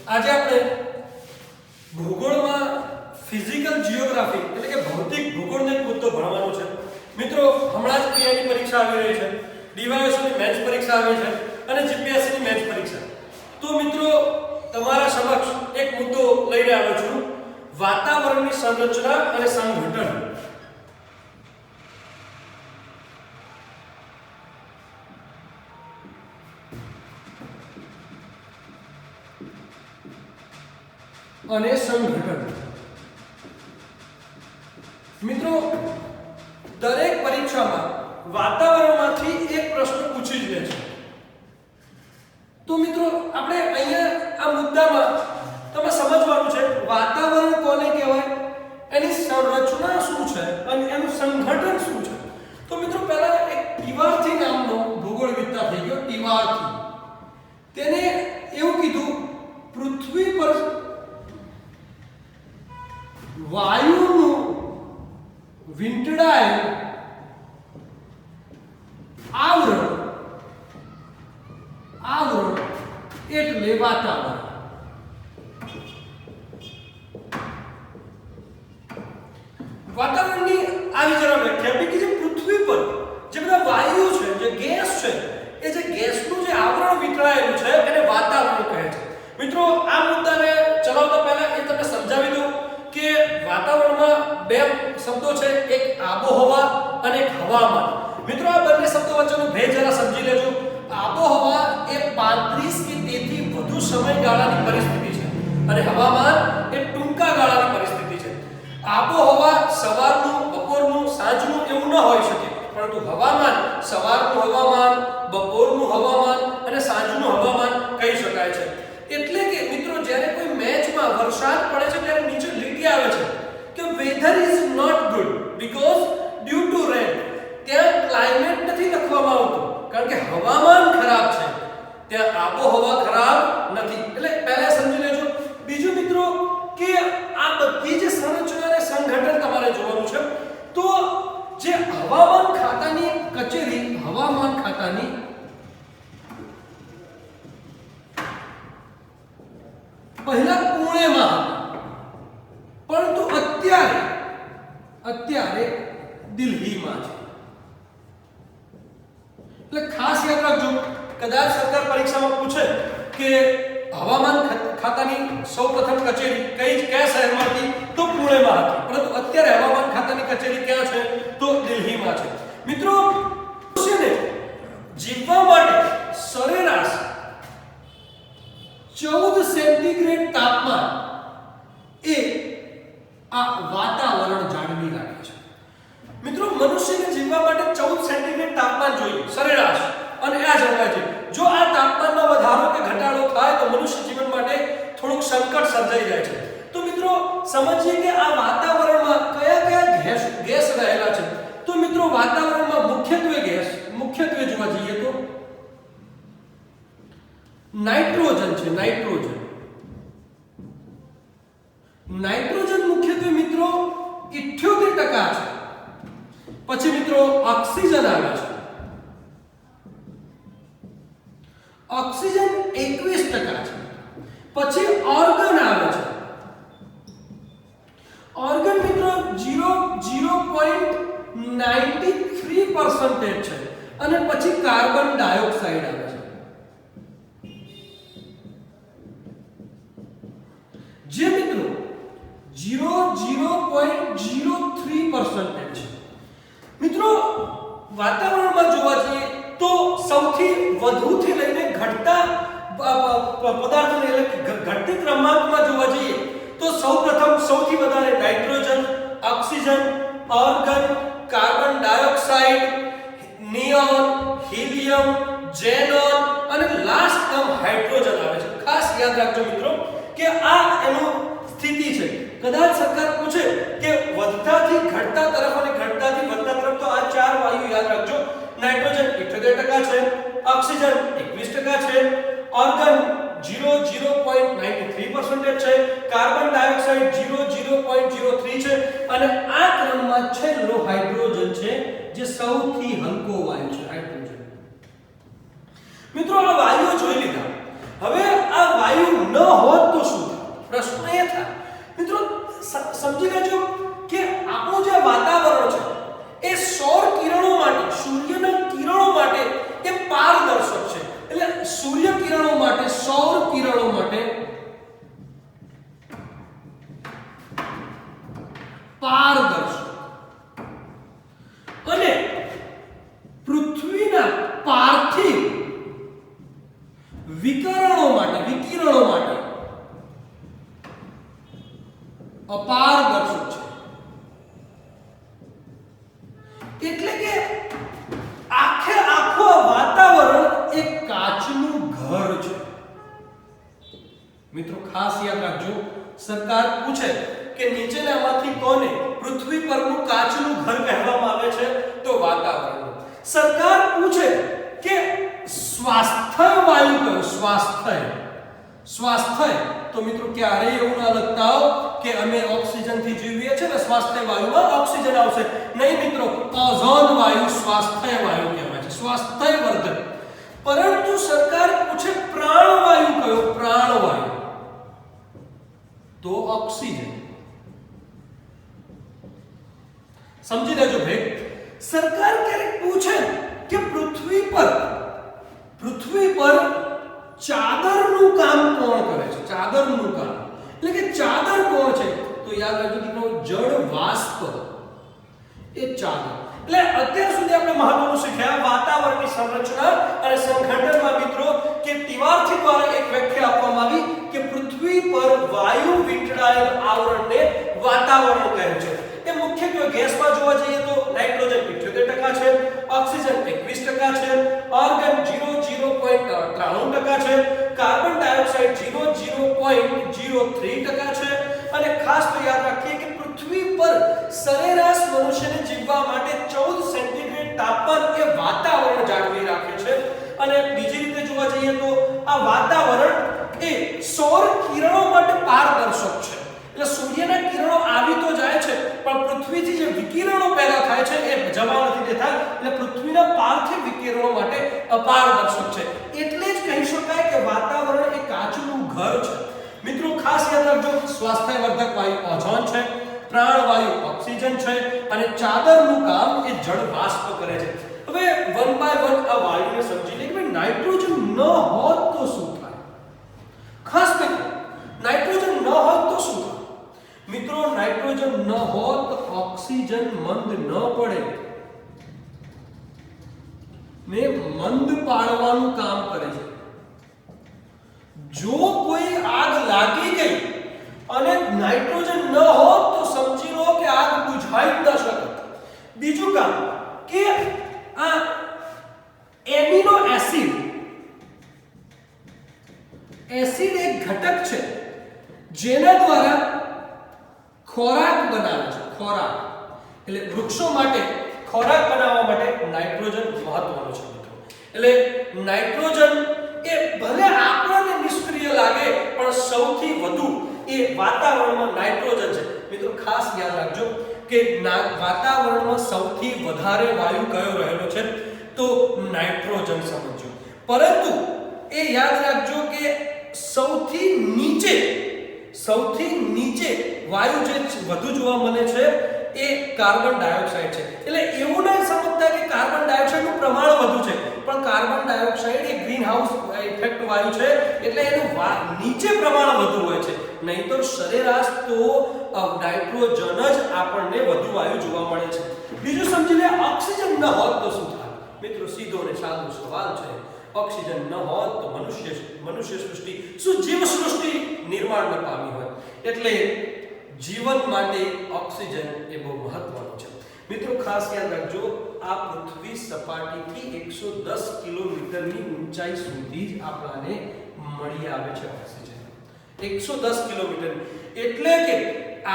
આજે આપણે ભૂગોળમાં physical geography એટલે કે ભૌતિક ભૂગોળનો એક મુદ્દો ભણવાનો છે. મિત્રો હમણાં જ પીઆઈની પરીક્ષા આવી રહી છે, ડીવાયએસની મેથ્સ પરીક્ષા આવી છે અને જીપીએસસીની મેથ્સ પરીક્ષા. તો મિત્રો તમારા સમક્ષ એક મુદ્દો લઈને આવ્યો છું, વાતાવરણની સંરચના અને સંઘટન. અને સંઘટન. મિત્રો દરેક પરીક્ષામાં વાતાવરણમાંથી એક પ્રશ્ન પૂછી જ લે છે. તો મિત્રો આપણે અહીંયા આ મુદ્દામાં તમે સમજવાનું છે વાતાવરણ કોને કહેવાય, એની સંરચના શું છે અને એનું સંઘટન શું છે. તો મિત્રો પહેલા એક ટીવારથી નામનો ભૂગોળવિદતા થઈ ગયો, ટીવારથી. તેને એવું કીધું પૃથ્વી પર વાયુનું વીંટળાયેલ આવરણ એટલે વાતાવરણ. વાતાવરણની આવી જરા વ્યાખ્યા કે જે પૃથ્વી પર જે બધા વાયુ છે, જે ગેસ છે, એ જે ગેસનું જે આવરણ વીંટળાયેલું છે એને વાતાવરણ કહે છે. મિત્રો આ મુદ્દાને ચલાવતા પહેલા એ તમને સમજાવી દઉં કે વાતાવરણમાં બે શબ્દો છે, એક આબોહવા અને એક હવામાન. મિત્રો આ બંને શબ્દો વચ્ચેનો ભેદ જરા સમજી લેજો. આબોહવા એ 35 કે તેથી વધુ સમયગાળાની પરિસ્થિતિ છે અને હવામાન એ ટૂંકા ગાળાની પરિસ્થિતિ છે. આબોહવા સવારનું, બપોરનું, સાંજનું એવું ન હોઈ શકે, પરંતુ હવામાન સવારનું હવામાન, બપોરનું હવામાન અને સાંજનું હવામાન કહી શકાય છે. એટલે કે મિત્રો જ્યારે કોઈ મેચમાં વરસાદ પડે છે ત્યારે નીચે લીટી આવે છે કે weather is not good because due to rain. ત્યાં ક્લાઇમેટ નથી લખવામાં આવતું કારણ કે હવામાન ખરાબ છે, ત્યાં આબોહવા ખરાબ નથી. એટલે પહેલા સમજી લેજો. બીજું મિત્રો કે આ બધી જે સંરચના અને સંઘટન તમારે જોવાનું છે. તો જે હવામાન ખાતાની કચેરી, હવામાન ખાતાની પહેલા પુણેમાં હતી, પરંતુ અત્યારે દિલ્હીમાં છે. એટલે ખાસ યાદ રાખજો, કદાચ સરકાર પરીક્ષામાં પૂછે કે હવામાન ખાતાની સૌપ્રથમ કચેરી કયા શહેરમાં હતી, તો પુણેમાં હતી, પરંતુ અત્યારે હવામાન ખાતાની કચેરી ક્યાં છે, તો દિલ્હીમાં છે. મિત્રો મનુષ્યને જીવવા માટે સરેરાશ 14 સેન્ટીગ્રેડ તાપમાન એ આ વાતાવરણ જાળવી રાખે છે. મિત્રો મનુષ્યને જીવવા માટે 14 સેન્ટીગ્રેડ તાપમાન જોઈએ સરેરાશ, અને આ જાણવા છે જો આ તાપમાનમાં વધારો કે ઘટાડો થાય તો મનુષ્ય જીવન માટે થોડુંક સંકટ સર્જાઈ જાય છે. તો મિત્રો સમજીએ કે આ વાતાવરણમાં કયા ગેસ રહેલા છે. તો મિત્રો વાતાવરણમાં મુખ્યત્વે જોવા જઈએ તો નાઇટ્રોજન છે. નાઇટ્રોજન મુખ્યત્વે મિત્રો 78% છે. પછી મિત્રો ઓક્સિજન આવે છે. ઓક્સિજન 21% છે. પછી ઓર્ગન આવે છે. ઓર્ગન મિત્રો 0.93% છે. અને પછી કાર્બન ડાયોક્સાઇડ આવે છે, જે મિત્રો 0.03% છે. મિત્રો વાતાવરણમાં જોવા જઈએ તો સૌથી વધુથી લઈને ઘટતા પદાર્થોને એટલે ઘટતી ક્રમાંકમાં જોવા જઈએ તો સૌપ્રથમ સૌથી વધારે nitrogen, oxygen, organ, carbon dioxide, neon, helium, xenon અને લાસ્ટ ટર્મ હાઇડ્રોજન આવે છે. ખાસ યાદ રાખજો મિત્રો કે આ એનું સ્થિતિ છે. કદાચ સરકાર પૂછે કે વધતાથી ઘટતા તરફ અને ઘટતાથી વધતા તરફ, તો આ ચાર વાયુ યાદ રાખજો. નાઇટ્રોજન 78% છે, ઓક્સિજન 21% છે, ઓર્ગન 0.93% છે, કાર્બન ડાયોક્સાઇડ 0.03 છે અને આ ક્રમમાં છેલ્લો હાઇડ્રોજન છે, જે સૌથી હલકો વાયુ છે, હાઇડ્રોજન. મિત્રો આ વાયુઓ જોઈ લીધા. હવે આ વાયુ ન હોત તો સમજી લેજો કે આપણું જે વાતાવરણ છે એ સૌર કિરણો માટે, સૂર્યના કિરણો માટે એ પારદર્શક છે. એટલે સૂર્ય કિરણો માટે, સૌર કિરણો માટે પારદર્શક અને પૃથ્વીના પાર્થિવ વિકિરણો માટે અપારદર્શક છે. એટલે કે આખું વાતાવરણ એક કાચનું ઘર છે. મિત્રો ખાસ યાદ રાખજો, સરકાર પૂછે કે નીચેનામાંથી કોને પૃથ્વી પરનું કાચનું ઘર કહેવામાં આવે છે, તો વાતાવરણ. સરકાર પૂછે કે સ્વાસ્થ્ય વાયુ કયો? સ્વાસ્થ્ય તો મિત્રો ક્યારેય એવું ના લગતા હો કે અમે ઓક્સિજન થી જીવીએ છીએ ને સ્વાસ્થ્ય વાયુમાં ઓક્સિજન આવશે. નહીં મિત્રો, ઓઝોન વાયુ સ્વાસ્થ્ય વાયુ કહેવાય છે, સ્વાસ્થ્ય વર્ધક. પરંતુ સરકાર પૂછે પ્રાણવાયુ કયો? પ્રાણવાયુ તો ઓક્સિજન. સમજી લેજો ભાઈ, સરકાર ક્યારેક પૂછે કે પૃથ્વી પર ચાદરનું કામ કોણ કરે છે? ચાદરનું કામ એટલે કે ચાદર કોણ છે? તો યાદ રાખજો દીકરો, જળ વાષ્પ એ ચાદર. એટલે અત્યાર સુધી આપણે મહત્વનું શીખ્યા વાતાવરણની સંરચના અને સંગઠનમાં મિત્રો કે તિવારથી દ્વારા એક વ્યાખ્યા આપવામાં આવી કે પૃથ્વી પર વાયુ વીંટળાયેલ આવરણને વાતાવરણ કહે છે. એ મુખ્યત્વે ગેસમાં જોવા જઈએ તો નાઇટ્રોજન 78% છે, ઓક્સિજન 21% છે, આર્ગન 0.93% છે, કાર્બન ડાયોક્સાઇડ 0.03% છે. અને ખાસ તો યાદ રાખીએ કે પૃથ્વી પર સરેરાશ મનુષ્યને જીવવા માટે 14 સેન્ટીગ્રેડ તાપમાન એ વાતાવરણ જાળવી રાખે છે. અને બીજી રીતે જોવા જઈએ તો આ વાતાવરણ એ સૌર કિરણો માટે પારદર્શક છે. એટલે સૂર્યના કિરણો આવી તો જાય છે પણ પૃથ્વીથી જે વિકિરણો પેદા થાય છે એ જવા નથી દેતા. એટલે પૃથ્વીના પાર્થિવ વિકિરણો માટે અપારદર્શક છે. એટલે જ કહી શકાય કે વાતાવરણ એ કાચનું ઘર છે. મિત્રો ખાસ યાદ રાખજો, સ્વાસ્થ્યવર્ધક વાયુ ઓઝોન છે, પ્રાણવાયુ ઓક્સિજન છે અને ચાદરનું કામ એ જળ વાષ્પ કરે છે. હવે વન બાય વન આ વાયુને સમજી લે કે ભાઈ નાઇટ્રોજન ન હોત તો શું થાય? ખાસ મિત્રો, નાઇટ્રોજન ન હોત તો શું થાય? મિત્રો નાઇટ્રોજન ન હોત તો ઓક્સિજન મંદ ન પડે ને મંદ પાડવાનું કામ કરે છે. જો કોઈ આગ લાગી ગઈ અને નાઇટ્રોજન ન હોત તો સમજી લો કે આગ બુઝાઈ ન શકે. બીજું કામ કે આ એમિનો એસિડ એક ઘટક છે જેના દ્વારા ખોરાક બનાવે છે. ખોરાક એટલે વૃક્ષો માટે ખોરાક બનાવવા માટે નાઇટ્રોજન મહત્વનો છે મિત્રો. એટલે નાઇટ્રોજન એ ભલે આપણને નિષ્ક્રિય લાગે પણ સૌથી વધુ એ વાતાવરણમાં નાઇટ્રોજન છે. મિત્રો ખાસ યાદ રાખજો કે વાતાવરણમાં સૌથી વધારે વાયુ કયો રહેલો છે? તો નાઇટ્રોજન સમજો. પરંતુ એ યાદ રાખજો કે સૌથી નીચે વાયુ જે વધુ જોવા મળે છે એ કાર્બન ડાયોક્સાઇડ છે. એટલે એવું નહીં સમજતા કે કાર્બન ડાયોક્સાઇડનું પ્રમાણ વધુ છે, પણ કાર્બન ડાયોક્સાઇડ એ ગ્રીનહાઉસ ઇફેક્ટ વાયુ છે એટલે એનું નીચે પ્રમાણ વધુ હોય છે. નહીંતર સરેરાશ તો નાઇટ્રોજન જ આપણને વધુ વાયુ જોવા મળે છે. બીજું સમજી લે, ઓક્સિજન ન હોત તો શું થાય? મિત્રો સીધો અને સાદો સવાલ છે. ઓક્સિજન ન હોત તો મનુષ્ય સૃષ્ટિ શું જીવ સૃષ્ટિ નિર્માણ ન પામી હોય. એટલે જીવન માટે ઓક્સિજન એ બહુ મહત્વનું છે. મિત્રો ખાસ યાદ રાખજો, આ પૃથ્વી સપાટીથી 110 કિલોમીટરની ઊંચાઈ સુધી જ આપણાને મળી આવે છે ઓક્સિજન. 110 કિલોમીટર એટલે કે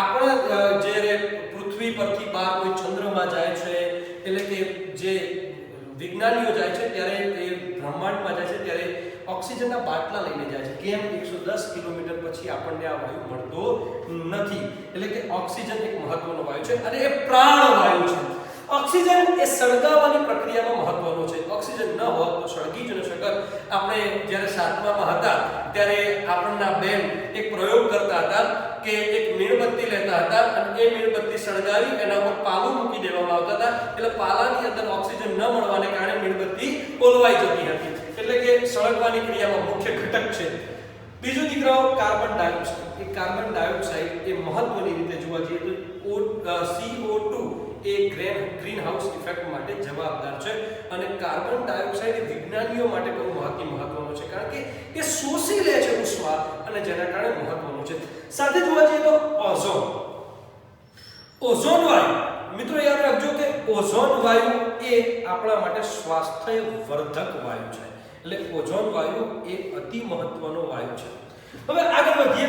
આપણા જ્યારે પૃથ્વી પરથી બહાર કોઈ ચંદ્રમાં જાય છે, એટલે કે જે વિજ્ઞાનીઓ જાય છે ત્યારે એ બ્રહ્માંડમાં જાય છે ત્યારે ઓક્સિજનના બાટલા લઈને જાય છે. કેમ? 110 કિલોમીટર પછી આપણને આ વાયુ મળતો નથી. એટલે કે ઓક્સિજન એક મહત્વનો વાયુ છે અને એ પ્રાણવાયુ છે. ઓક્સિજન એ સળગાવવાની પ્રક્રિયામાં મહત્વનો છે. ઓક્સિજન ન હોત તો સળગી જ ન શકત. આપણે જ્યારે 7મામાં હતા ત્યારે આપણના બેન એક પ્રયોગ કરતા હતા કે એક મીણબત્તી મીણબત્તી લેતા હતા અને એ મીણબત્તી સળગાવી એના ઉપર પાલું મૂકી દેવામાં આવતા હતા, એટલે પાલાની અંદર ઓક્સિજન ન મળવાને કારણે મીણબત્તી ઓલવાઈ જતી હતી, એટલે કે સળગવાની ક્રિયામાં મુખ્ય ઘટક છે. બીજું દીકરાઓ કાર્બન ડાયોક્સાઇડ. એ કાર્બન ડાયોક્સાઇડ એ મહત્વની રીતે જોવા જઈએ તો CO2 એ ગ્રીન હાઉસ ઇફેક્ટ માટે જવાબદાર છે અને કાર્બન ડાયોક્સાઇડ એ વિજ્ઞાનીઓ માટે બહુ મહત્વનું છે, કારણ કે એ શોષી લે છે ઉષ્મા અને જેના કારણે મહત્વનું છે. સાથે જોવા જઈએ તો ઓઝોન વાયુ. મિત્રો યાદ રાખજો કે ઓઝોન વાયુ એ આપણા માટે સ્વાસ્થ્યવર્ધક વાયુ છે, એટલે ઓઝોન વાયુ એ અતિ મહત્વનો વાયુ છે. હવે આગળ વધીએ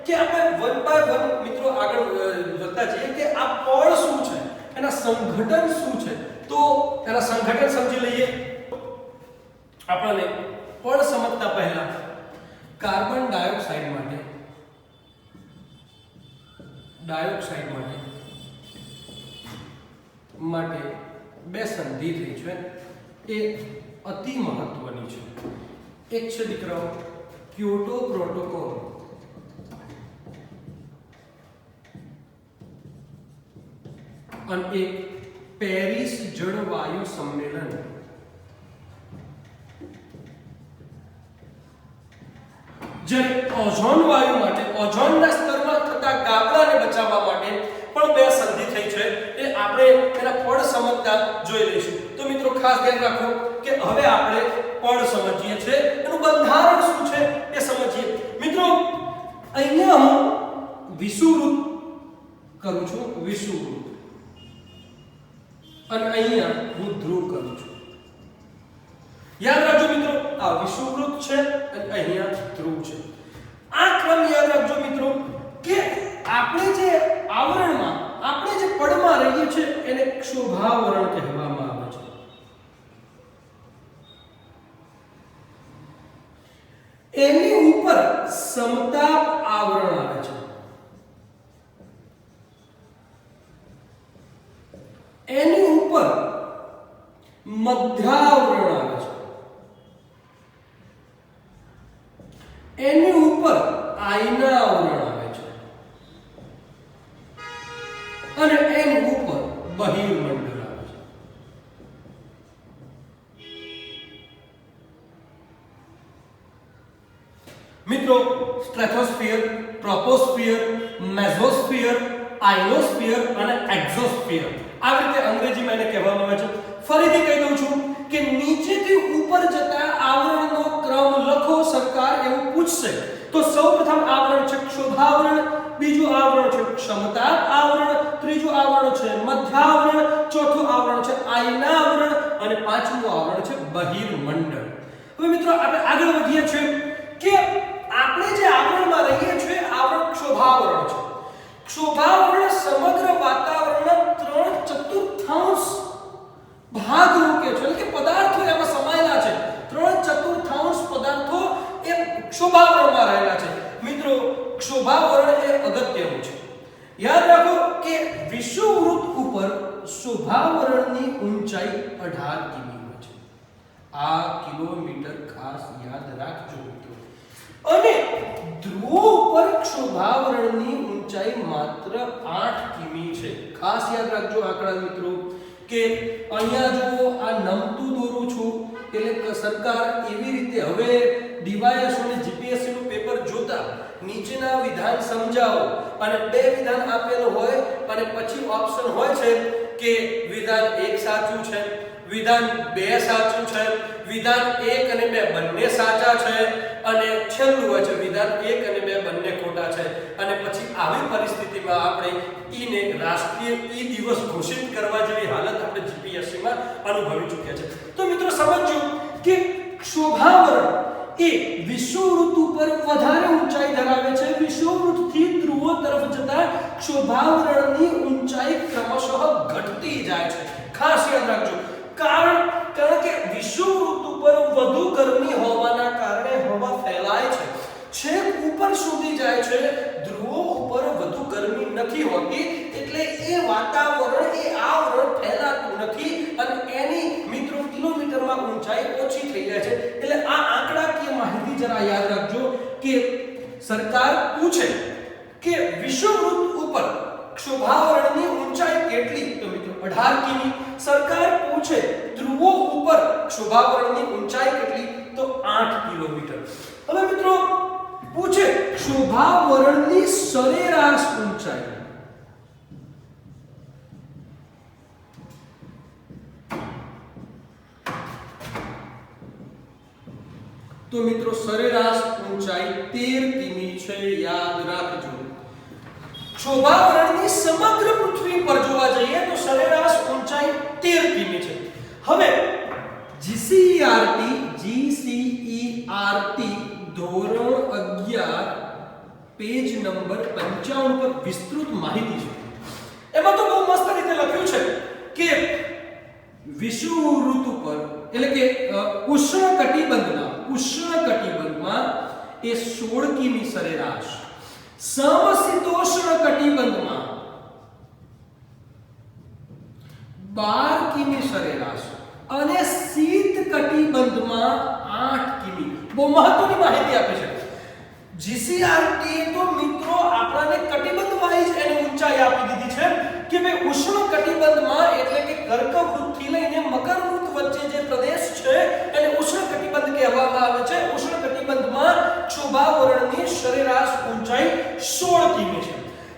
કે આપણે વન બાય વન મિત્રો આગળ વધતા જઈએ કે આ પળ શું છે, એના સંઘટન શું છે. તો એના સંઘટન સમજી લઈએ. આપણને પળ સમજતા પહેલા કાર્બન ડાયોક્સાઇડ માટે બે સંધિ થઈ છે, એ અતિ મહત્વની છે. એક છે દીકરાઓ ક્યોટો પ્રોટોકોલ અને એક પેરિસ જળવાયુ સંમેલન. જ્યારે ઓઝોન વાયુ માટે ઓઝોનના સ્તરમાં થતા ગાબડાને બચાવવા માટે પણ બે સંધિ થઈ છે, એ આપણે એના પળ સમજતા જોઈ લઈશું. તો મિત્રો ખાસ ધ્યાન રાખો કે હવે આપણે પળ સમજીએ છીએ, એનું બંધારણ શું છે એ સમજીએ. મિત્રો અહીંયા હું વિષુવવૃત્ત કરું છું, વિષુવવૃત્ત, અને અહીંયા હું ધ્રુવ કરું છું. યાદ રાખજો મિત્રો, આ વિષુવવૃત્ત છે અને અહીંયા ધ્રુવ છે. આ ક્રમ યાદ રાખજો મિત્રો કે આપણે જે આવરણમાં, આપણે જે પડમાં રહીએ છીએ એને ક્ષોભાવરણ કહેવામાં આવે છે. એની ઉપર સમતાપ આવરણ આવે છે, એની ઉપર મધ્યાવરણ આવે છે, એની ઉપર આયનાવરણ આવે છે અને એની ઉપર બહિર્મંડળ આવે છે. મિત્રો સ્ટ્રેથોસ્ફિયર, ટ્રોપોસ્ફિયર, મેસોસ્ફિયર, આયનોસ્ફિયર અને એક્ઝોસ્ફિયર, આવી રીતે અંગ્રેજીમાં એને કહેવામાં આવે છે. ફરીથી કહી દઉં છું કે નીચેથી ઉપર જતા આવરણનો ક્રમ લખો સરકાર એવું પૂછશે તો સૌપ્રથમ આવરણ છે ક્ષોભાવરણ, બીજું આવરણ છે ક્ષમતાપ આવરણ, ત્રીજું આવરણ છે મધ્યાવરણ, ચોથું આવરણ છે આયનાવરણ અને પાંચમું આવરણ છે બહિર્મંડળ. હવે મિત્રો આપણે આગળ વધીએ છીએ કે આપણે જે આવરણમાં રહીએ છીએ આવરણ ક્ષોભાવરણ છે. ક્ષોભાવરણ સમગ્ર વાતાવરણના 3/4 ભાગ રોકે છે, એટલે કે પદાર્થો એમાં સમાયેલા છે. 3/4 પદાર્થો એ ક્ષોભાવરણમાં રહેલા છે. મિત્રો ક્ષોભાવરણ એ અગત્યનું છે. યાદ રાખો કે વિષુવવૃત્ત ઉપર ક્ષોભાવરણની ઊંચાઈ 18 કિમી હોય છે. આ કિલોમીટર ખાસ યાદ રાખજો મિત્રો. અને ધ્રુવ ઉપર ક્ષોભાવરણની ઊંચાઈ માત્ર 8 કિમી છે. ખાસ યાદ રાખજો આંકડા મિત્રો કે અહીંયા જો આ નમતું દોરું છું, એટલે સરકાર એવી રીતે હવે ડીવાયએસ અને જીપીએસસી નું પેપર જોતા નીચેના વિધાન સમજાવો અને બે વિધાન આપેલો હોય અને પછી ઓપ્શન હોય છે કે વિધાન 1 સાચું છે, વિધાન 2 સાચું છે, વિધાન 1 અને 2 બંને સાચા છે અને છેલ્લું હોય છે વિધાન 1 અને 2 બંને ખોટા છે. અને પછી આવી પરિસ્થિતિમાં આપણે ઈને રાષ્ટ્રીય દિવસ ઘોષિત કરવા જેવી હાલત આપણે જીપીએસસી માં અનુભવી ચૂક્યા છે. તો મિત્રો સમજો કે ક્ષોભાવરણ એ વિષુવવૃત્ત ઉપર વધારે ઊંચાઈ ધરાવે છે. વિષુવવૃત્તથી ધ્રુવો તરફ જતા ક્ષોભાવરણની ઊંચાઈ ક્રમશઃ ઘટતી જાય છે. ખાસ યાદ રાખજો, કારણ કે વિષુવવૃત્ત ઉપર વધુ ગરમી હોવાના કારણે હવા ફેલાય છે, છેક ઉપર સુધી જાય છે. ધ્રુવો ઉપર વધુ ગરમી નથી હોતી, એટલે એ વાતાવરણ, એ આવરણ ફેલાતું નથી અને એની મિત્રો કિલોમીટરમાં ઊંચાઈ ઓછી થઈ જાય છે. એટલે આ આંકડાકીય માહિતી જરા યાદ રાખજો કે સરકાર પૂછે કે વિષુવવૃત્ત ઉપર શોભાવરણની ઊંચાઈ કેટલી? તો મિત્રો 18 કિમી. સરકાર પૂછે ધ્રુવો ઉપર શોભાવરણની ઊંચાઈ કેટલી? તો 8 કિલોમીટર. હવે મિત્રો પૂછે શોભાવરણની સરેરાશ ઊંચાઈ. તો મિત્રો સરેરાશ ઊંચાઈ 13 કિમી છે, યાદ રાખજો. શોભાવરણની સમગ્ર પૃથ્વી પર જોવા જઈએ તો સરેરાશ ઊંચાઈ 13 કિમી છે. હવે GCERT ધોરણ 11 પેજ નંબર 55 પર વિસ્તૃત માહિતી છે. એમાં તો બહુ મસ્ત રીતે લખ્યું છે કે વિષુવવૃત્ત પર એટલે કે ઉષ્ણકટિબંધમાં એ 16 કિમી સરેરાશ, સમશીતોષ્ણ કટિબંધમાં 12 કિમી સરેરાશ અને શીત કટિબંધમાં 8 કિમી. બહુ મહત્વની માહિતી આપી છે GCERT. તો મિત્રો આપણને કટિબંધ વાઇઝ એની ઊંચાઈ આપી દીધી છે કે ભાઈ ઉષ્ણ કટિબંધમાં એટલે કે કર્કવૃત્ત થી લઈને મકરવૃત્ત વચ્ચે જે પ્રદેશ છે એને ઉષ્ણ કટિબંધ કહેવામાં આવે છે. ઉષ્ણ કટિબંધમાં શોભાવરણની સરેરાશ ઊંચાઈ 16 કિમી છે.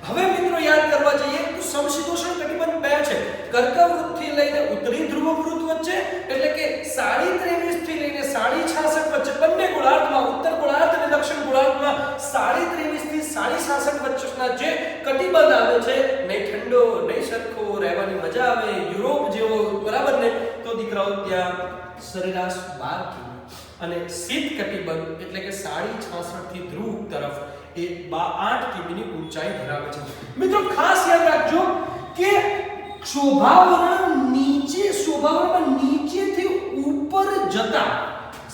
હવે મિત્રો યાદ કરવા જઈએ તો સમશીતોષ્ણ કટિબંધ બે છે. કર્કવૃત્ત થી લઈને ઉત્તરી ધ્રુવવૃત્ત વચ્ચે એટલે કે 23.5 થી લઈને 66 વચ્ચે બંને ગોળાર્ધમાં, ઉત્તર ગોળાર્ધ અને દક્ષિણ ગોળાર્ધમાં 23.5 થી 66 વચ્ચેના જે કટિબંધ આવે છે, નહીં ઠંડો નહીં સરખો, રહેવાની મજા આવે યુરોપ જેવો, બરાબર ને? તો દીકરાઓ ત્યાં સરેરાશ 12 કિમી અને શીત કટિબંધ એટલે કે 66 થી ધ્રુવ તરફ એ 8 કિમીની ઊંચાઈ ધરાવે છે. મિત્રો ખાસ યાદ રાખજો કે શોભાવરણમાં નીચેથી ઉપર જતા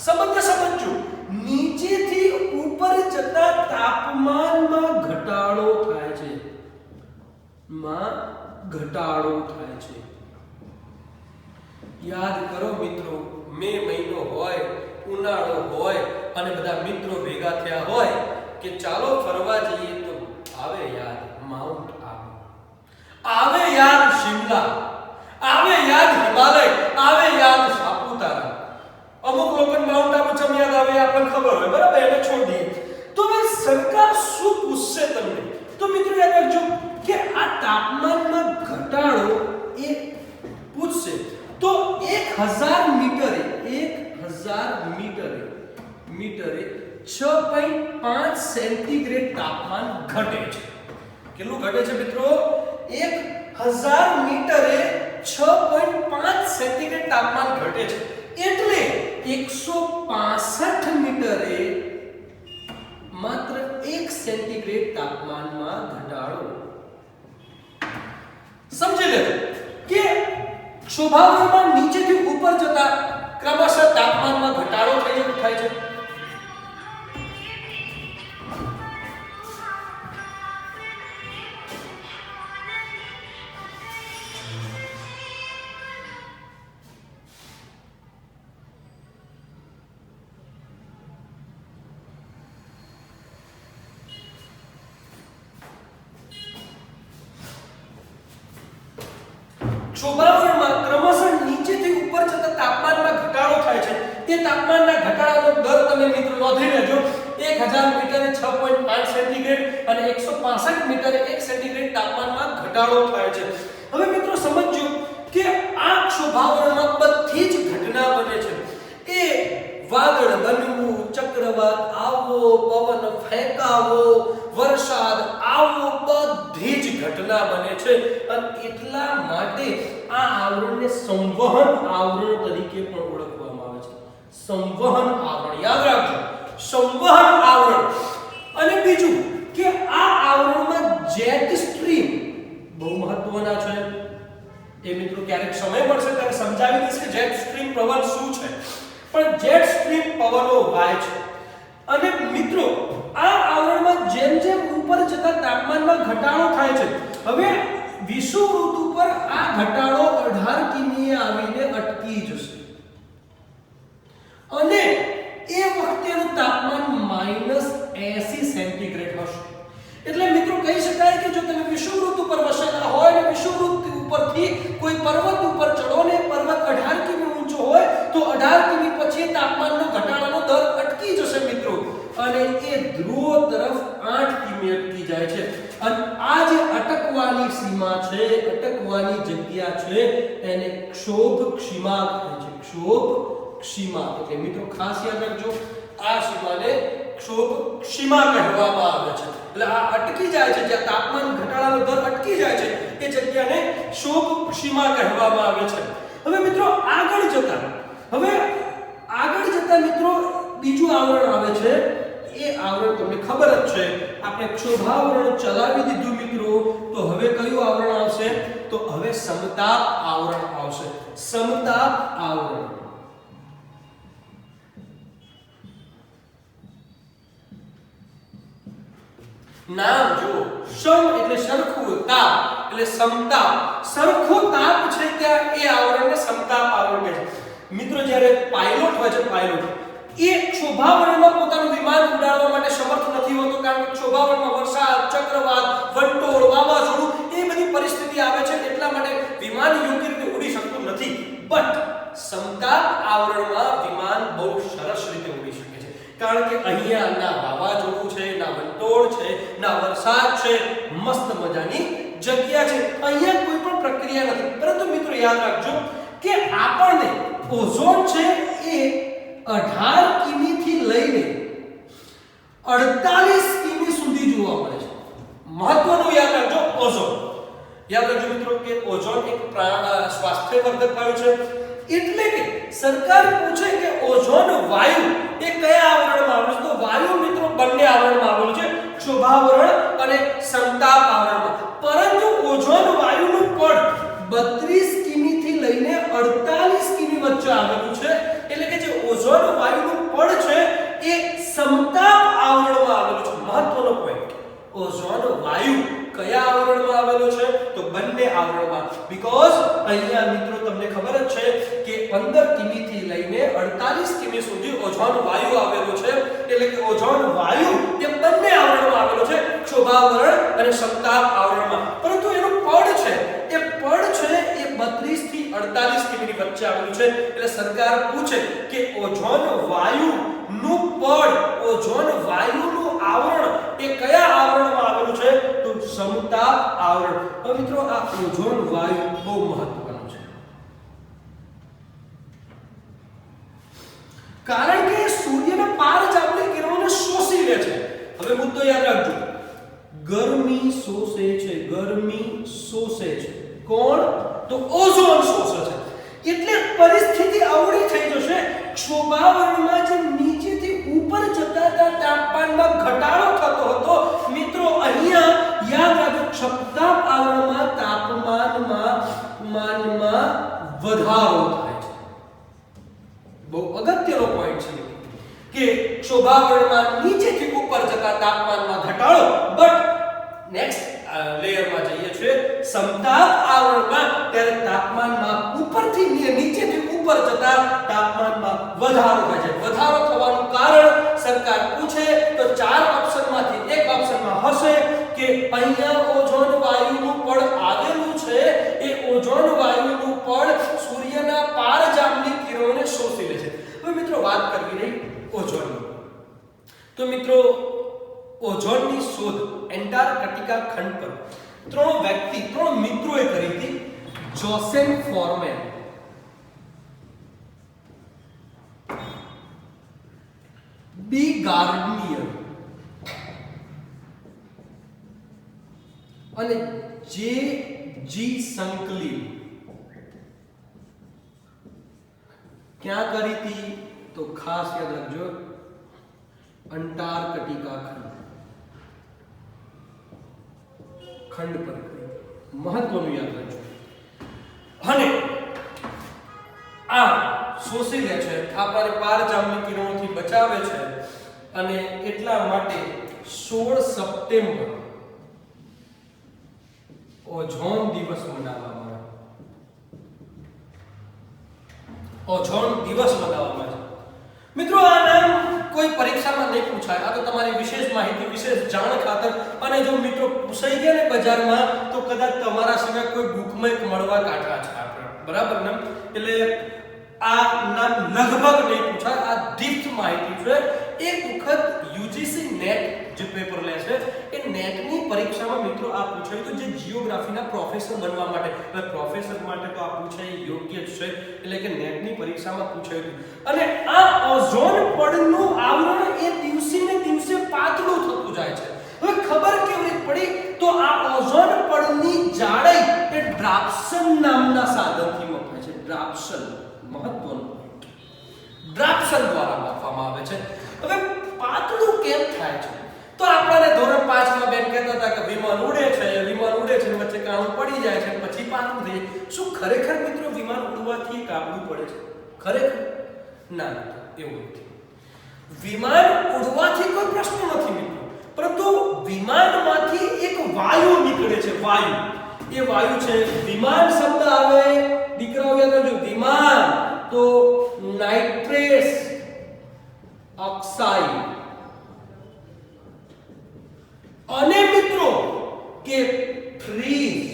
સમજો નીચેથી ઉપર જતા તાપમાનમાં ઘટાડો થાય છે. યાદ કરો મિત્રો, મે મહિનો હોય, ઉનાળો હોય અને બધા મિત્રો ભેગા થયા હોય કે ચાલો ફરવા જઈએ, તો આવે યાદ માઉન્ટ આબુ, આવે યાદ શિમલા, આવે યાદ હિમાલય, આવે યાદ સાપુતારા. અમુક લોકોને માઉન્ટ આબુ ચમ યાદ આવે આપણને ખબર હોય, બરાબર, એને છોડ દઈએ. તો હવે સરકાર શું પૂછશે તમને? તો મિત્રો યાદ રાખજો કે આ તાપમાનમાં ઘટાડો એ પૂછશે. તો 1000 મીટરે 6.5 સેન્ટીગ્રેડ તાપમાન ઘટે છે. કેટલું ઘટે છે મિત્રો? 1000 મીટરે 6.5 સેન્ટીગ્રેડ તાપમાન ઘટે છે. એટલે 165 મીટરે માત્ર 1 સેન્ટીગ્રેડ તાપમાનમાં ઘટાડો. સમજી લેજો કે શોભાવરણમાં નીચેથી ઉપર જતા ક્રમશઃ તાપમાનમાં ઘટાડો થાય છે. શોભાવરણમાં ક્રમશઃ નીચેથી ઉપર જતા તાપમાનમાં ઘટાડો થાય છે. તે તાપમાનના ઘટાડાનો દર તમે મિત્રો નોંધી લેજો. 1000 મીટરે 6.5 સેન્ટીગ્રેડ અને 165 મીટરે 1 સેન્ટીગ્રેડ તાપમાનમાં ઘટાડો થાય છે. હવે મિત્રો સમજો કે આ શોભાવરણમાં બધી જ ઘટના બને છે. એ વાદળ બનવું, ચક્રવાત આવવો, પવન ફેંકાવો, વરસાદ આવવો, બધી જ ઘટના બને છે. અને એટલા માટે આ આવરણને સંવહન આવરણ તરીકે પણ ઓળખવામાં આવે છે. સંવહન આવરણ યાદ રાખજો, સંવહન આવરણ. અને બીજું કે આ આવરણમાં જેટ સ્ટ્રીમ બહુ મહત્વના છે. એ મિત્રો ક્યારેક સમય મળશે ત્યારે સમજાવી દઈશ કે જેટ સ્ટ્રીમ પવન શું છે. પણ જેટ સ્ટ્રીમ પવનો વાય છે. અને મિત્રો આ આવરણમાં જેમ ઉપર જતા તાપમાનમાં ઘટાડો થાય છે. હવે વિષુવવૃત્ત ઉપર આ ઘટાડો 18 કિમીએ આવીને અટકી જશે અને એ વખતેનું તાપમાન -80 સેન્ટીગ્રેડ હશે. એટલે મિત્રો કહી શકાય કે જો તમે વિષુવવૃત્ત ઉપર વસેલા આ જે અટકવાની સીમા છે, અટકવાની જગ્યા છે, એને ક્ષોભ ક્ષીમા કહે છે. ક્ષોભ ક્ષીમા એટલે મિત્રો ખાસ યાદ રાખજો, આ સીમાને ક્ષોભ ક્ષીમા કહેવામાં આવે છે. એટલે આ અટકી જાય છે, જ્યાં તાપમાન ઘટાડાનો દર અટકી જાય છે, એ જગ્યાને ક્ષોભ ક્ષીમા કહેવામાં આવે છે. હવે મિત્રો આગળ જતા મિત્રો બીજું આવરણ આવે છે. એ આવરણ તમને ખબર જ છે, આપણે ક્ષોભાવરણ ચલાવી દીધું મિત્રો. તો હવે કયું આવરણ આવશે? તો હવે સમતાપ આવરણ આવશે. સમતાપ આવરણ. નામ જો, સમ એટલે સરખું, તાપ એટલે સમતાપ. સરખો તાપ છે ત્યાં એ આવરણને સમતાપ આવરણ કહે છે. મિત્રો જ્યારે પાયલોટ હોય છે, પાયલોટ એ ક્ષોભાવરણમાં પોતાનું વિમાન ઉડાડવા માટે સમર્થ નથી હોતો, કારણ કે ક્ષોભાવરણમાં વરસાદ, ચક્રવાત, વંટોળ, વાવાઝોડું એ બધી પરિસ્થિતિ આવે છે, એટલા માટે વિમાન યોગ્ય રીતે ઉડી શકતું નથી. બટ સમતાપ આવરણમાં વિમાન બહુ સરસ રીતે ઉડી શકે છે, કારણ કે અહીંયા ના વાવાઝોડું છે, ના વંટોળ છે, ના વરસાદ છે, મસ્ત મજાની જગ્યા છે. અહીંયા કોઈ પણ પ્રક્રિયા નથી. પરંતુ મિત્રો યાદ રાખજો કે આપણને ઓઝોન છે એ 18 કિમી થી લઈને 48 કિમી સુધી જોવા મળે છે. મહત્વનું યાદ રાખજો, ઓઝોન. યાદ રાખજો મિત્રો કે ઓઝોન એક સ્વાસ્થ્યવર્ધક વાયુ છે. એટલે કે સરકાર પૂછે કે ઓઝોન વાયુ એ કયા આવરણમાં આવેલું છે? તો વાયુ મિત્રો બંને આવરણમાં આવેલું છે, ક્ષોભાવરણ અને સમતાપ આવરણમાં. પરંતુ ઓઝોન વાયુનું પડ 32 કિમી થી લઈને 48 કિમી વચ્ચે આવેલું છે. એટલે કે જે ઓઝોન વાયુનું પડ છે એ સમતાપ આવરણમાં આવેલું છે. મહત્વનો પોઈન્ટ, ઓઝોન વાયુ કયા આવરણમાં આવેલો છે? તો બંને આવરણમાં. બીકોઝ અહીંયા મિત્રો તમને ખબર જ છે કે 15 કિમી થી લઈને 48 કિમી સુધી ઓઝોન વાયુ આવેલો છે. એટલે કે ઓઝોન વાયુ એ બંને આવરણમાં આવેલો છે, ક્ષોભાવરણ અને સમતાપ આવરણમાં. પરંતુ એનું પડ છે, એ પડ છે એ 32 થી 48 કિમીની વચ્ચે આવેલું છે. એટલે સરકાર પૂછે કે ઓઝોન વાયુનું પડ, ઓઝોન વાયુનું આવરણ એ કયા આવરણમાં આવેલું છે? તો સમતાપ આવરણ. હવે મિત્રો આ ઓઝોન વાયુ બહુ મહત્વનું છે, કારણ કે સૂર્યના પારજામની કિરણોને શોષી લે છે. હવે મુદ્દો યાદ રાખજો, ગરમી શોષે છે, ગરમી શોષે છે. કોણ? તો ઓઝોન શોષે છે. એટલે પરિસ્થિતિ આવડી થઈ જશે, ક્ષોભાવરણમાં જે નીચેથી ઉપર જતા તાપમાનમાં ઘટાડો થતો હતો, મિત્રો અહીંયા યાદ રાખો સમતાપ આવરણમાં તાપમાનમાં વધારો થાય છે. બહુ અગત્યનો પોઈન્ટ છે કે ક્ષોભાવરણમાં નીચેથી ઉપર જતા તાપમાનમાં ઘટાડો. બટ નેક્સ્ટ લેયરમાં જઈએ છીએ સમતાપ આવરણમાં, ત્યારે તાપમાનમાં ઉપરથી નીચેથી ઉપર જતા તાપમાનમાં વધારો થાય છે. વધારો થવાનું કારણ સરકાર પૂછે તો 4 ઓપ્શનમાંથી એક ઓપ્શનમાં હશે કે અહીંયા ઓઝોન વાયુનું પડ આવેલું છે, એ ઓઝોન વાયુનું પડ સૂર્યના પારજામની કિરણોને શોષી લે છે. હવે મિત્રો વાત કરવી રહી ઓઝોનની. તો મિત્રો ઓઝોનની શોધ એન્ટાર્કટિકા ખંડ પર 3 મિત્રોએ કરી હતી. જોસેફ ફોરમેન, બી ગાર્ડનિયર અને જે સંકલી. ક્યાં કરી હતી? તો ખાસ યાદ રાખજો, અંટાર્કટિકા ખંડ પર કરી. મહત્વનું યાદ રાખજો. અને આ શોષી લે છે, આપણને પારજામની કિરણોથી બચાવે છે, અને એટલા માટે 16 સપ્ટેમ્બર ઓઝોન દિવસ મનાવવામાં આવે. ઓઝોન દિવસ મનાવવામાં આવે. મિત્રો આ નામ કોઈ પરીક્ષામાં નહીં પૂછાય, આ તો તમારી વિશેષ માહિતી, વિશેષ જાણ ખાતર. અને જો મિત્રો પૂછાઈ ગયા ને બજારમાં, તો કદાચ તમારા સિવાય કોઈ બુકમાં મળવા કાઢવા છે આપણે, બરાબર ને? એટલે આ નામ લગભગ નહીં પૂછાય, આ ડીપ માહિતી છે. એક વખત યુજીસી નેટ જે પેપર લે છે એ નેટની પરીક્ષામાં મિત્રો આ પૂછાયું તો જે જીઓગ્રાફીના પ્રોફેસર બનવા માટે, હવે પ્રોફેસર માટે તો આ પૂછાય યોગ્ય જ છે, એટલે કે નેટની પરીક્ષામાં પૂછાયું. અને આ ઓઝોન પડનું આવરણ એ દિવસે ને દિવસે પાતળું થતું જાય છે. હવે ખબર કેવી રીતે પડી? તો આ ઓઝોન પડની જાડાઈ એ ડ્રાપ્સન નામના સાધનથી મપાય છે. ડ્રાપ્સન મહત્વનું, ડ્રાપ્સન દ્વારા માપવામાં આવે છે. હવે પાતળું કેમ થાય છે? તો આપણને ધોરણ 5 માં બેન કહેતા હતા કે વિમાન ઉડે છે વચ્ચે કાણું પડી જાય છે પછી પાતળું થઈ જાય. શું ખરેખર મિત્રો વિમાન ઉડવાથી કાબુ પડે છે? ખરેખર ના, એવું નથી. વિમાન ઉડવાથી કોઈ પ્રશ્ન નથી મિત્રો, પરંતુ વિમાનમાંથી એક વાયુ નીકળે છે. વાયુ, એ વાયુ છે વિમાન. શબ્દ આવે દીકરાઓ યાદ રાખજો, વિમાન તો નાઇટ્રસ ઓક્સાઇડ અને મિત્રો કે ફ્રીજ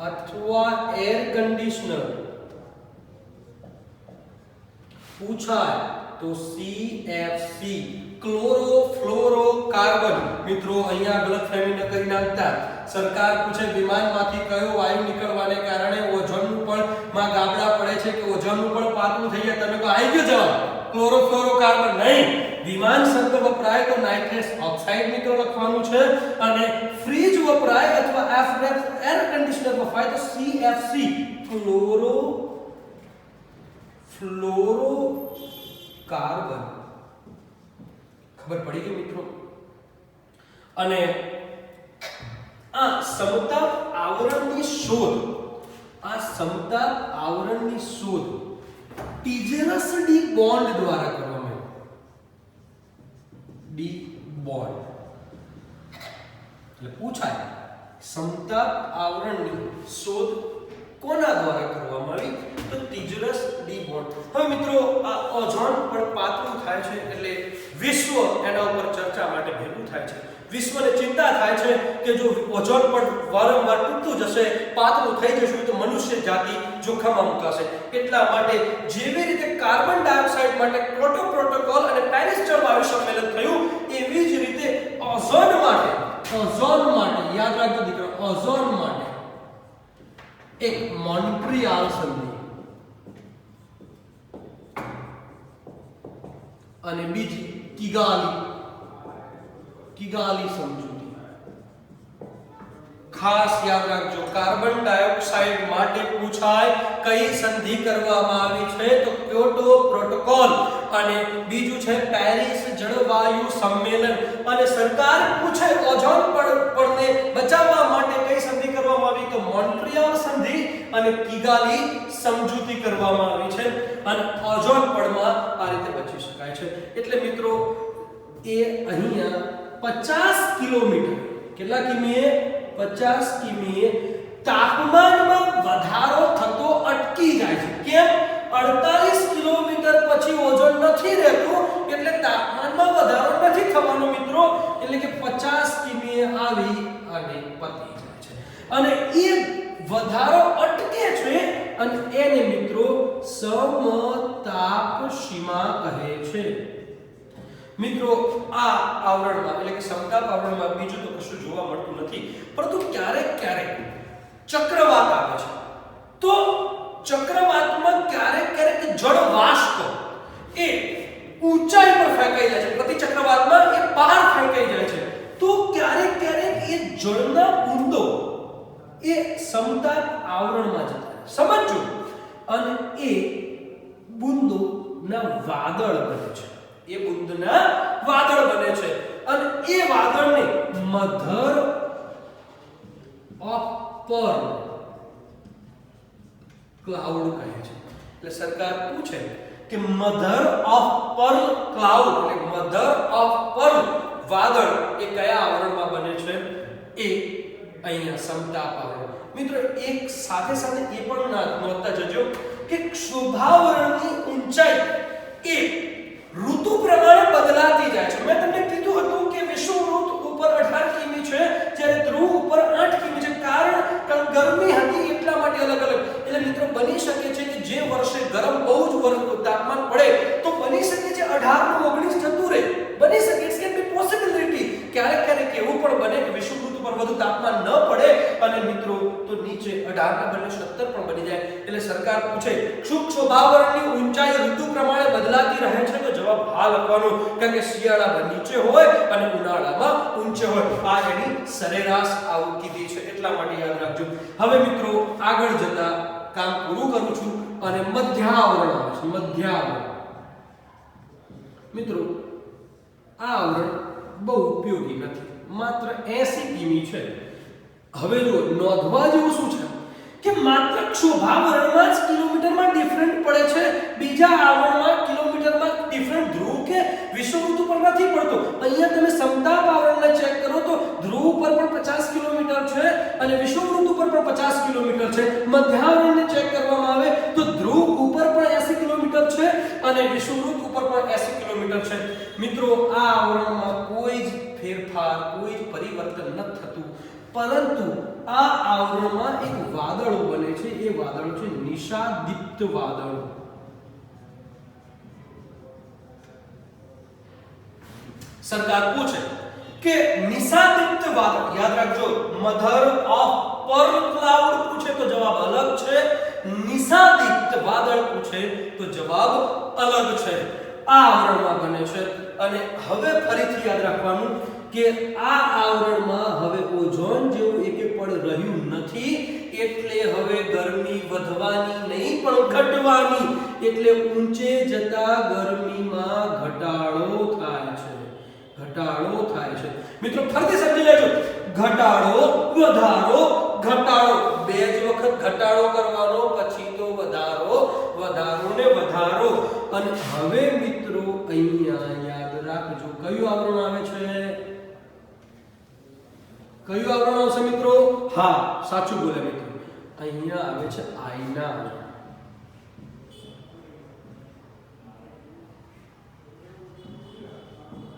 અથવા એર કન્ડિશનર પૂછાય તો CFC ક્લોરોફ્લોરોકાર્બન. મિત્રો અહીંયા ગલતફહેમી ન કરી નાખતા. સરકાર પૂછે વિમાનમાંથી કયો વાયુ નીકળવાને કારણે ઓઝોનનું પણ માં ગાબડા પડે છે કે ઓઝોનનું પણ પાતળું થઈ જાય, તમે કહો આવી ગયો જવાબ ક્લોરોફ્લોરોકાર્બન. નહીં, વિમાન શબ્દ વપરાય તો નાઇટ્રસ ઓક્સાઇડ મિત્રો લખવાનું છે, અને ફ્રીજ વપરાય અથવા એર કન્ડિશનર વપરાય તો CFC ક્લોરોફ્લોરોકાર્બન. ખબર પડી ગઈ મિત્રો? અને આ સમતાપ આવરણની શોધ, આ સમતાપ આવરણની શોધ ટીજરસ ડી બોન્ડ દ્વારા કરવામાં આવી. ડી બોન્ડ એટલે પૂછાય સમતાપ આવરણની શોધ કોના દ્વારા કરવામાં આવી? તો ટીજરસ ડી બોન્ડ. હવે મિત્રો આ ઓઝોન પણ પાતળું થાય છે એટલે વિશ્વ એના ઉપર ચર્ચા માટે ભેગું થાય છે. વિશ્વને ચિંતા થાય છે કે જો ઓઝોન પણ વારંવાર તૂટતું જશે, પાતળું થઈ જશે તો મનુષ્ય જાતિ જોખમમાં મુકાશે. એટલા માટે જેવી રીતે કાર્બન ડાયોક્સાઇડ માટે ક્યોટો પ્રોટોકોલ અને પેરિસ જળવાયુ સંમેલન થયું, એવી જ રીતે ઓઝોન માટે યાદ રાખજો દીકરો, ઓઝોન માટે એક મોન્ટ્રીયલ સંધિ અને બીજી કિગાલી સમજૂતી. ખાસ યાદ રાખજો, કાર્બન ડાયોક્સાઇડ માટે પૂછાય કઈ સંધિ કરવામાં આવી છે તો ક્યોટો પ્રોટોકોલ, અને બીજું છે પેરિસ જળવાયુ સંમેલન. અને સરકાર પૂછે ઓઝોન પડને બચાવવા માટે કઈ સંધિ કરવામાં આવી તો મોન્ટ્રીયલ સંધિ અને કિગાલી સમજૂતી કરવામાં આવી છે, અને ઓઝોન પડમાં આ રીતે બચી શકાય છે. એટલે મિત્રો એ અહીંયા 50 કિલોમીટર, કેટલા કિમીએ? 50 કિમીએ તાપમાનમાં વધારો થતો અટકી જાય છે. કેમ? 48 કિલોમીટર પછી ઓઝોન નથી રહેતું એટલે તાપમાનમાં વધારો નથી થવાનો મિત્રો, એટલે કે 50 કિમીએ આવી અને પતી જાય છે. અને એ વધારો અટકે છે અને એને મિત્રો સમતાપ સીમા કહે છે. મિત્રો આ આવરણમાં એટલે કે સમતાપ આવરણમાં બીજું તો કશું જોવા મળતું નથી, પરંતુ ક્યારેક ચક્રવાત આવે છે. તો ચક્રવાતમાં ક્યારેક જળવાષ્પ એ ઊંચાઈ પર ફેંકાઈ જાય છે, પ્રતિ ચક્રવાતમાં એ બહાર ફેંકાઈ જાય છે. તો ક્યારેક એ જળના બુંદો એ સમતાપ આવરણમાં જતા સમજો, અને એ બુંદોના વાદળ બને છે. એ બુંદના વાદળ બને છે અને એ વાદળને મધર ઓફ પર્લ ક્લાઉડ કહે છે. એટલે સરકાર પૂછે કે મધર ઓફ પર્લ ક્લાઉડ એટલે મધર ઓફ પર્લ વાદળ એ કયા આવરણમાં બને છે? એ અહીંયા સમતાપ આવરણ. મિત્રો એક સાથે એ પણ નોંધતા જજો કે ક્ષોભાવરણની ઊંચાઈ એ ઋતુ પ્રમાણે બદલાતી જાય છે. મેં તમને કીધું હતું કે વિષુવવૃત્ત ઉપર 18 કિમી છે જ્યારે ધ્રુવ ઉપર 8 કિમી છે. કારણ ગરમી હતી એટલા માટે અલગ. એટલે મિત્રો બની શકે છે કે જે વર્ષે ગરમ બહુ જ બની શકે છે 18 નું 19 જતું રહે, બની શકે, ઇટ્સ કેન બી પોસિબિલિટી. ક્યારેક ક્યારેક એવું પણ બને કે વિષુવવૃત્ત પર વધુ તાપમાન ન પડે અને મિત્રો તો નીચે 18 ના બદલે 17 પણ બની જાય. એટલે સરકાર પૂછે શું ક્ષોભાવરણની ઊંચાઈ ઋતુ પ્રમાણે બદલાતી રહે છે? તો જવાબ હા લખવાનો, કારણ કે શિયાળામાં નીચે હોય અને ઉનાળામાં ઊંચે હોય. આ એની સરેરાશ આવું કીધી છે, એટલા માટે યાદ રાખજો. હવે મિત્રો આગળ જતા કામ પૂરું કરું છું અને મધ્યાવરણ આવે છે. મધ્યાવરણ મિત્રો આ આવરણ બહુ ઉપયોગી નથી, માત્ર 80 કિમી છે. હવે જો નોંધવા જેવું શું છે કે માત્ર ક્ષોભાવરણમાં જ કિલોમીટરમાં ડિફરન્ટ પડે છે, બીજા આવરણમાં કિલોમીટરમાં ડિફરન્ટ ધ્રુવ કે વિષુવવૃત્ત પર નથી પડતો. અહીંયા તમે સમતાપ આવરણને ચેક કરો તો ધ્રુવ પર પણ 50 કિલોમીટર છે અને વિષુવવૃત્ત ઉપર પણ 50 કિલોમીટર છે. મધ્યાવરણને ચેક કરવામાં આવે તો ધ્રુવ ઉપર પણ 80 કિલોમીટર છે અને વિષુવવૃત્ત ઉપર પણ 80 કિલોમીટર છે. મિત્રો આ આવરણમાં કોઈ જ ફેરફાર, કોઈ જ પરિવર્તન નથી થતું, પરંતુ આ આવરણમાં એક વાદળો બને છે. એ વાદળો છે નિશાદીપ્ત વાદળો. સરકાર પૂછે કે નિશાદીપ્ત વાદળ, યાદ રાખજો મધર ઓફ પર્લ ક્લાઉડ પૂછે તો જવાબ અલગ છે, નિશાદીપ્ત વાદળ પૂછે તો જવાબ અલગ છે. આ આવરણમાં બને છે. અને હવે ફરીથી યાદ રાખવાનું કે આ આવરણમાં હવે ઓઝોન જેવું એકે પણ રહ્યું નથી, એટલે હવે ગરમી વધવાની નહીં પણ ઘટવાની. એટલે ઊંચે જતા ગરમીમાં ઘટાડો થાય છે. ઘટાડો થાય છે. મિત્રો ફરીથી સમજી લેજો, ઘટાડો, વધારો, ઘટાડો, બે જ વખત ઘટાડો કરવાનો, પછી તો વધારો, વધારો ને વધારો. અને હવે મિત્રો અહીંયા યાદ રાખજો કયું આવરણ આવે છે? કયું આવરણ આવશે મિત્રો? હા, સાચું બોલે મિત્રો, અહીંયા આવે છે આયના.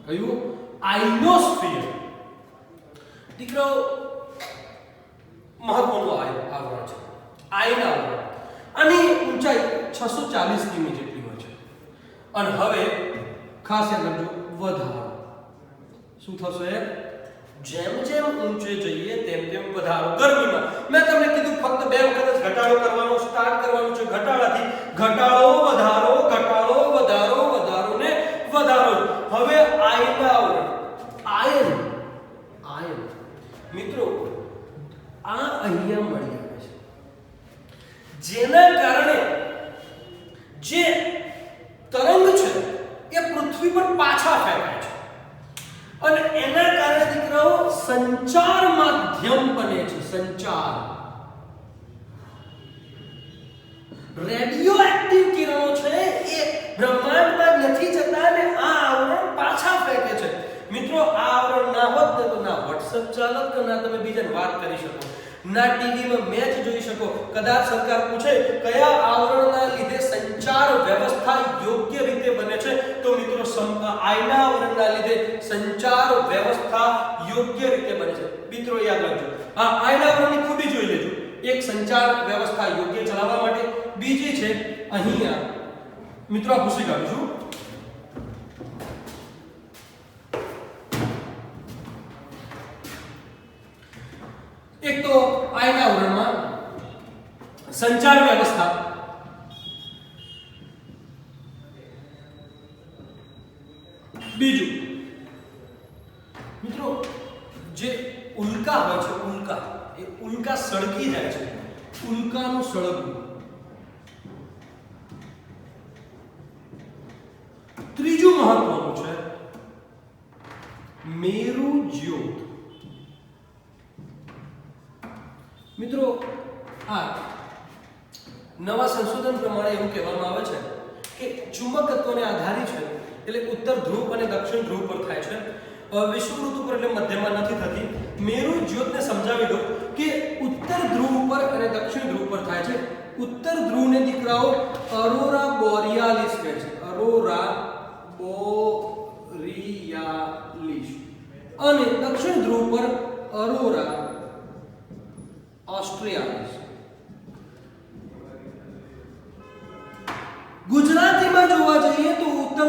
કયું? આયનોસ્ફિયર. દીકરો મહત્વનું આવરણ છે આયના આવરણ. આની ઊંચાઈ 640 કિમી જેટલી હોય છે. અને હવે ખાસ યાદ રાખજો વધારો. શું થશે? જેમ જેમ ઊંચે જઈએ તેમ તેમ વધારો ગરમીમાં. મેં તમને કીધું ફક્ત બે વખત જ ઘટાડો કરવાનો સ્ટાર્ટ કરવાનું છે. ઘટાડાથી ઘટાડો, વધારો, ઘટાડો, વધારો, વધારો ને વધારો. હવે આયના આવરણ, આયન, આયન મિત્રો આ અહીંયા મળી આવે છે, જેના કારણે જે તરંગ છે એ પૃથ્વી પર પાછા ફેંકાય છે અને એના કારણે દીકરાઓ સંચાર માધ્યમ બને છે. સંચાર, રેડિયો એક્ટિવ કિરણો છે એ બ્રહ્માંડમાં નથી જતા અને આ આવરણ પાછા ફેંકે છે. મિત્રો આ આવરણ ના હોત ને તો ના WhatsApp ચાલત કે ના તમે બીજાને વાત કરી શકો, ના ટીવીમાં મેચ જોઈ શકો. કદાચ સરકાર પૂછે કયા આવરણના લીધે સંચાર વ્યવસ્થા યોગ્ય રીતે બને છે, તો મિત્રો આયના આવરણના લીધે સંચાર વ્યવસ્થા યોગ્ય રીતે બને છે. મિત્રો યાદ રાખજો, આ આયના આવરણની ખૂબી જોઈ લેજો. એક સંચાર વ્યવસ્થા યોગ્ય ચલાવવા માટે, બીજી છે અહીંયા મિત્રો આ પૂછી કાઢીશું. એક તો આયના આવરણમાં સંચાર વ્યવસ્થા, બીજું મિત્રો જે ઉલ્કા હોય છે, ઉલ્કા, એ ઉલ્કા સળગી જાય છે, ઉલ્કાનું સળગવું. ત્રીજું મહત્વનું છે મેરુ જ્યોત. મિત્રો આ નવા સંશોધન પ્રમાણે એવું કહેવામાં આવે છે કે ચુંબકત્વને આધારિત છે, એટલે ઉત્તર ધ્રુવ અને દક્ષિણ ધ્રુવ પર થાય છે, વિષુવવૃત્ત ઉપર એટલે મધ્યમાં નથી થતી. મેરુ જ્યોતને સમજાવી દો કે ઉત્તર ધ્રુવ પર અને દક્ષિણ ધ્રુવ પર થાય છે. ઉત્તર ધ્રુવને દીકરાઓ અરોરા બોરિયાલિસ કહે છે, અરોરા બોરિયાલિસ, અને દક્ષિણ ધ્રુવ પર અરોરા ઓસ્ટ્રિયાલિસ. ગુજરાતીમાં જોવા જઈએ તો ઉત્તર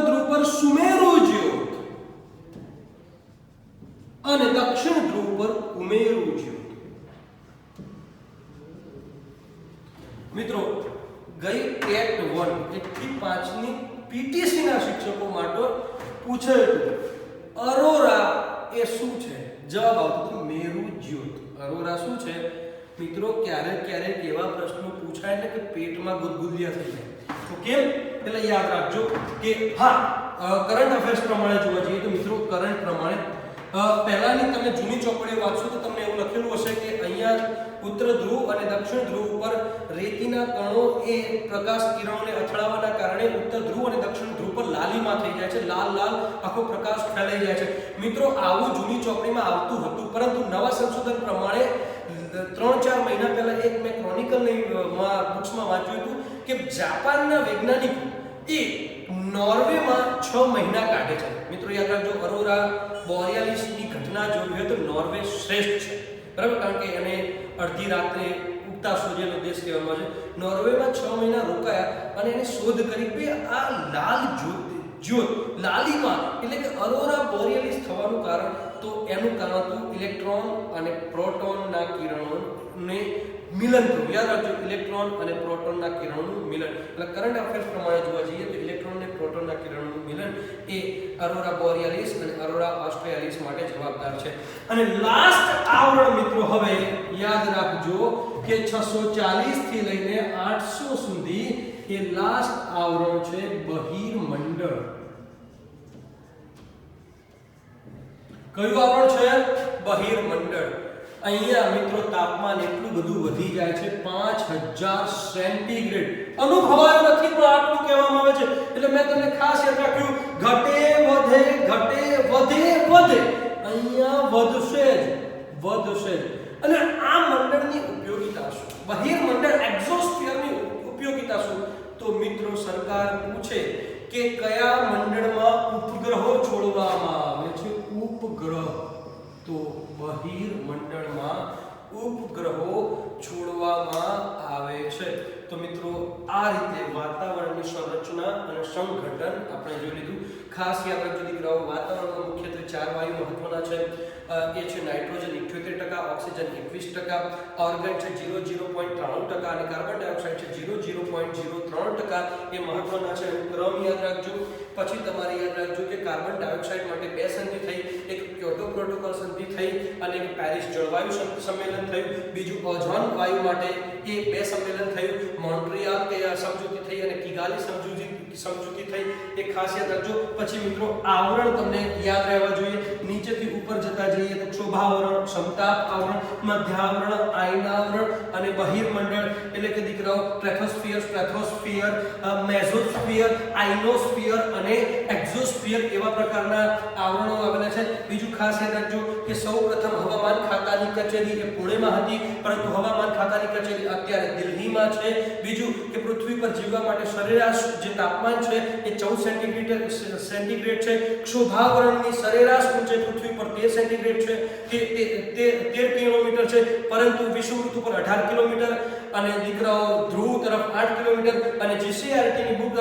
મિત્રો ગઈ ટેટ 1 1 થી 5 ની પીટીસી ના શિક્ષકો માટે પૂછાયું અરોરા એ શું છે? જવાબ આવતો મેરુ જ્યોત. અરોરા શું છે? મિત્રો ક્યારેક એવા પ્રશ્નો પૂછાય ને કે પેટમાં ગુદગુદિયા થઈ જાય. તો કેમ? એટલે યાદ રાખજો કે કરંટ અફેર્સ પ્રમાણે જોવા જઈએ તો મિત્રો કરંટ પ્રમાણે પહેલાની તમે જૂની ચોપડીઓ વાંચશો તો તમને એવું લખેલું હશે કે અહીંયા ઉત્તર ધ્રુવ અને દક્ષિણ ધ્રુવ ઉપર રેતીના કણો એ પ્રકાશ કિરણોને અથડાવાના કારણે ઉત્તર ધ્રુવ અને દક્ષિણ ધ્રુવ પર લાલીમાં થઈ જાય છે, લાલ આખો પ્રકાશ ફેલાઈ જાય છે. મિત્રો આવું જૂની ચોપડીમાં આવતું હતું, પરંતુ નવા સંશોધન પ્રમાણે 3-4 મહિના પહેલા એક મેં ક્રોનિકલની બુક્સમાં વાંચ્યું હતું કે જાપાનના વૈજ્ઞાનિકો એ નોર્વેમાં 6 મહિના કાઢે છે. મિત્રો યાદ રાખજો, અરોરા બોરિયાલિસની ઘટના જોવી હોય તો નોર્વે શ્રેષ્ઠ છે, બરાબર? કારણ કે એને અડધી રાત્રે ઉગતા સૂર્યનો દેશ કહેવામાં આવે છે. નોર્વેમાં 6 મહિના રોકાયા અને એને શોધ કરી કે આ લાલ જ્યોત લાલીમાં એટલે કે અરોરા બોરિયાલિસ થવાનું કારણ, તો એનું કારણ હતું ઇલેક્ટ્રોન અને પ્રોટોનના કિરણોને મિલન થયું. યાદ રાખજો, ઇલેક્ટ્રોન અને પ્રોટોનના કિરણોનું મિલન. એટલે કરંટ અફેર્સ પ્રમાણે જોવા જઈએ તો ઇલેક્ટ્રોન અને પ્રોટોનના કિરણોનું મિલન એ અરોરા બોરિયાલિસ અને અરોરા ઓસ્ટ્રેલિયાલિસ માટે જવાબદાર છે. અને લાસ્ટ આવરણ મિત્રો હવે યાદ રાખજો કે 640 થી લઈને 800 સુધી એ લાસ્ટ આવરણ છે બહિર્મંડળ. કયું આવરણ છે? બહિર્મંડળ. અહીંયા મિત્રો તાપમાન એટલું બધું વધી જાય છે 5000 સેન્ટીગ્રેડ. અનુભવાયું નથી પણ આટલું કહેવામાં આવે છે. એટલે મેં તમને ખાસ યાદ રાખ્યું, ઘટે વધે અહીંયા વધશે જ. અને આ મંડળની ઉપયોગિતા શું? બહિર્મંડળ એક્ઝોસ્ફિયરની ઉપયોગિતા શું? તો મિત્રો સરકાર પૂછે કે કયા મંડળમાં ઉપગ્રહો છોડવામાં આવે છે? ઉપગ્રહ. તો બહિર્મંડળમાં ઉપગ્રહો છોડવામાં આવે છે. તો મિત્રો આ રીતે વાતાવરણની સંરચના અને સંઘટન આપણે જોઈ લીધું. ખાસ યાદ રાખજો દીકરાઓ, વાતાવરણમાં મુખ્યત્વે 4 વાયુ મહત્વના છે. એ છે નાઇટ્રોજન 78%, ઓક્સિજન 21%, ઓર્ગન છે 0.93% અને કાર્બન ડાયોક્સાઇડ છે 0.03%. એ મહત્વના છે. ક્રમ યાદ રાખજો. પછી તમારે યાદ રાખજો કે કાર્બન ડાયોક્સાઇડ માટે 2 સંધિ થઈ, એક ક્યોટો પ્રોટોકોલ સંધિ થઈ અને એક પેરિસ જળવાયુ સંમેલન થયું. બીજું ઓઝોન વાયુ માટે એ 2 સંમેલન થયું. મોન્ટ્રિયલ કે સમજૂતી થઈ અને કિગાલી સમજૂતી થઈ. એ ખાસ યાદ રાખજો. પછી મિત્રો આવરણ તમને યાદ રહેવા જોઈએ. નીચેથી ઉપર જતા જઈએ તો ક્ષોભાવરણ, સમતાપ આવરણ, મધ્યાવરણ, આયનાવરણ અને બહિર્મંડળ એટલે કે દીકરાઓ ટ્રેફોસ્ફિયર, સ્ટ્રેથોસ્ફિયર, મેઝોસ્ફિયર, આઇનોસ્ફિયર અને એક્ઝોસ્ફિયર એવા પ્રકારના આવરણો આવેલા છે. બીજું ખાસ યાદ રાખજો કે સૌપ્રથમ હવામાન ખાતાની કચેરી એ પુણેમાં હતી, પરંતુ હવામાન ખાતાની કચેરી અત્યારે દિલ્હીમાં છે. બીજું કે પૃથ્વી પર જીવવા માટે સરેરાશ જે તાપમાન છે એ 14 સેન્ટીગ્રેડ છે. ક્ષોભાવરણની સરેરાશ ઊંચાઈ પૃથ્વી પર 13 સેન્ટીગ્રેડ છે, તે 13 કિલોમીટર છે, પરંતુ વિષુવવૃત્ત ઉપર 18 કિલોમીટર અને દીકરાઓ ધ્રુવ તરફ 8 કિલોમીટર. અને જીસીઆરટી ની બુક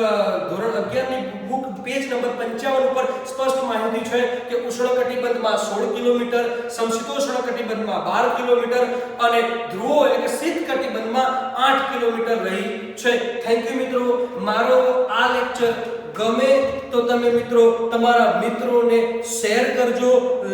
ધોરણ 11 ની બુક પેજ નંબર 55 ઉપર સ્પષ્ટ માહિતી છે કે ઉષ્ણકટિબંધમાં 16 કિલોમીટર, સમશીતોષ્ણ કટિબંધમાં 12 કિલોમીટર અને ધ્રુવો એટલે કે શીત કટિબંધમાં 8 કિલોમીટર રહી છે. થેન્ક યુ મિત્રો. મારો આ લેક્ચર ગમે તો તમે મિત્રો તમારા મિત્રોને શેર કરજો,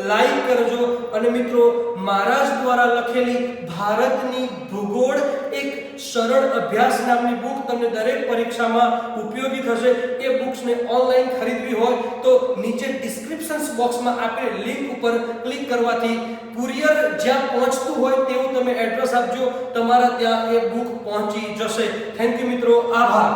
લાઈક કરજો અને મિત્રો મારા જ દ્વારા લખેલી ભારતની ભૂગોળ એક સરળ અભ્યાસ નામની બુક તમને દરેક પરીક્ષામાં ઉપયોગી થશે. એ બુક્સને ઓનલાઈન ખરીદવી હોય તો નીચે ડિસ્ક્રિપ્શન બોક્સમાં આપેલ લિંક ઉપર ક્લિક કરવાથી કુરિયર જ્યાં પહોંચતું હોય તેવું તમે એડ્રેસ આપજો, તમારા ત્યાં એ બુક પહોંચી જશે. થેન્ક યુ મિત્રો. આભાર.